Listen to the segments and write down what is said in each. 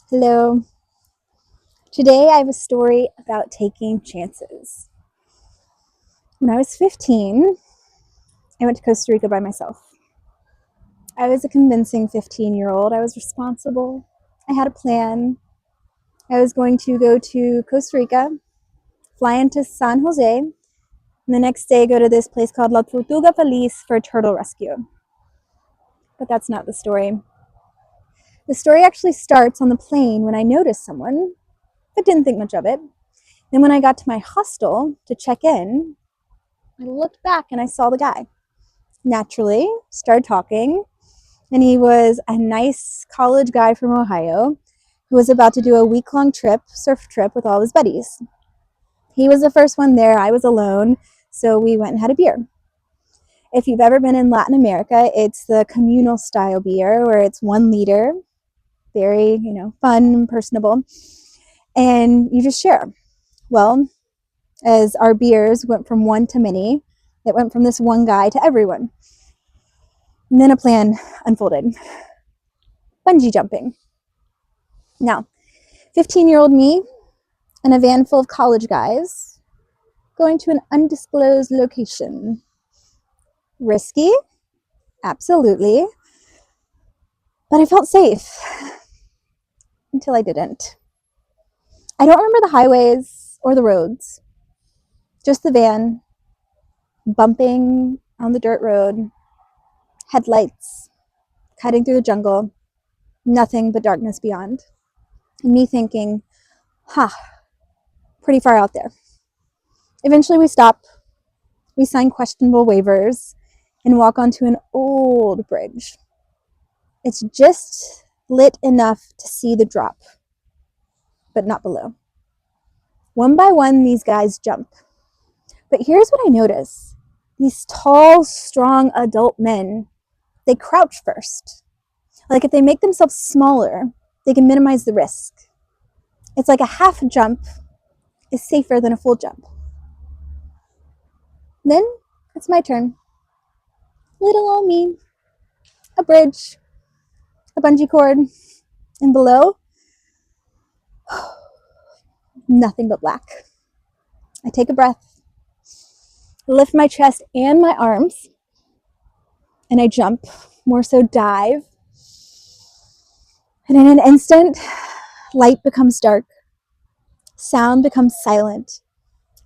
Hello. Today I have a story about taking chances. When I was 15, I went to Costa Rica by myself. I was a convincing 15-year-old. I was responsible. I had a plan. I was going to go to Costa Rica, fly into San Jose, and the next day go to this place called La Tortuga Feliz for a turtle rescue. But that's not the story. The story actually starts on the plane when I noticed someone, but didn't think much of it. Then when I got to my hostel to check in, I looked back and I saw the guy. Naturally, started talking, and he was a nice college guy from Ohio who was about to do a week-long surf trip with all his buddies. He was the first one there. I was alone, so we went and had a beer. If you've ever been in Latin America, it's the communal style beer where it's 1 liter, very, fun and personable, and you just share. Well, as our beers went from one to many, it went from this one guy to everyone. And then a plan unfolded. Bungee jumping. Now, 15-year-old me and a van full of college guys going to an undisclosed location. Risky? Absolutely. But I felt safe until I didn't. I don't remember the highways or the roads, just the van bumping on the dirt road, headlights cutting through the jungle, nothing but darkness beyond. And me thinking, pretty far out there. Eventually we stop, we sign questionable waivers, and walk onto an old bridge. It's just lit enough to see the drop, but not below. One by one, these guys jump. But here's what I notice. These tall, strong adult men, they crouch first. Like if they make themselves smaller, they can minimize the risk. It's like a half jump is safer than a full jump. Then it's my turn. Little old me, a bridge, a bungee cord, and below, nothing but black. I take a breath, lift my chest and my arms, and I jump, more so dive. And in an instant, light becomes dark, sound becomes silent,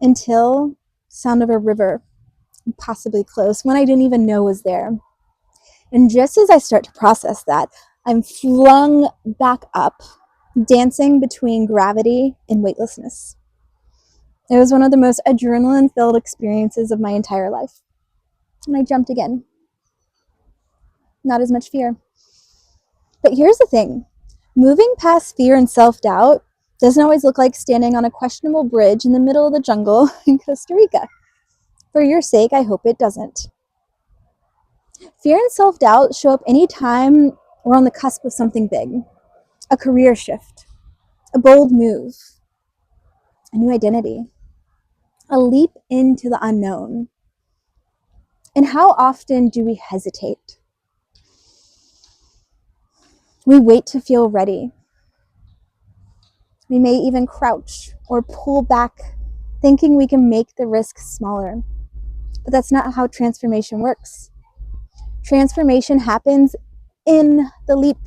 until sound of a river, possibly close, one I didn't even know was there. And just as I start to process that, I'm flung back up, dancing between gravity and weightlessness. It was one of the most adrenaline-filled experiences of my entire life. And I jumped again. Not as much fear. But here's the thing. Moving past fear and self-doubt doesn't always look like standing on a questionable bridge in the middle of the jungle in Costa Rica. For your sake, I hope it doesn't. Fear and self-doubt show up anytime we're on the cusp of something big. A career shift, a bold move, a new identity, a leap into the unknown. And how often do we hesitate? We wait to feel ready. We may even crouch or pull back, thinking we can make the risk smaller. But that's not how transformation works. Transformation happens in the leap.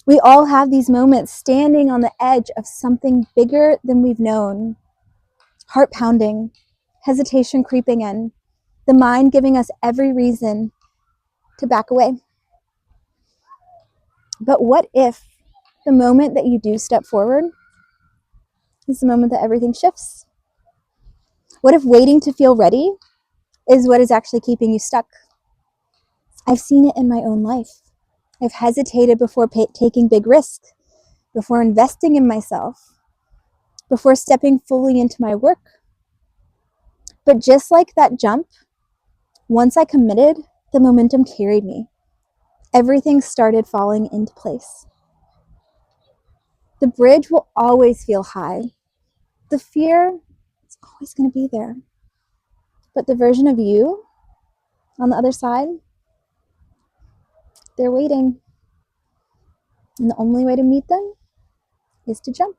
We all have these moments standing on the edge of something bigger than we've known. Heart pounding, hesitation creeping in, the mind giving us every reason to back away. But what if the moment that you do step forward is the moment that everything shifts? What if waiting to feel ready is what is actually keeping you stuck? I've seen it in my own life. I've hesitated before taking big risks, before investing in myself, before stepping fully into my work. But just like that jump, once I committed, the momentum carried me. Everything started falling into place. The bridge will always feel high. The fear is always going to be there. But the version of you on the other side, they're waiting. And the only way to meet them is to jump.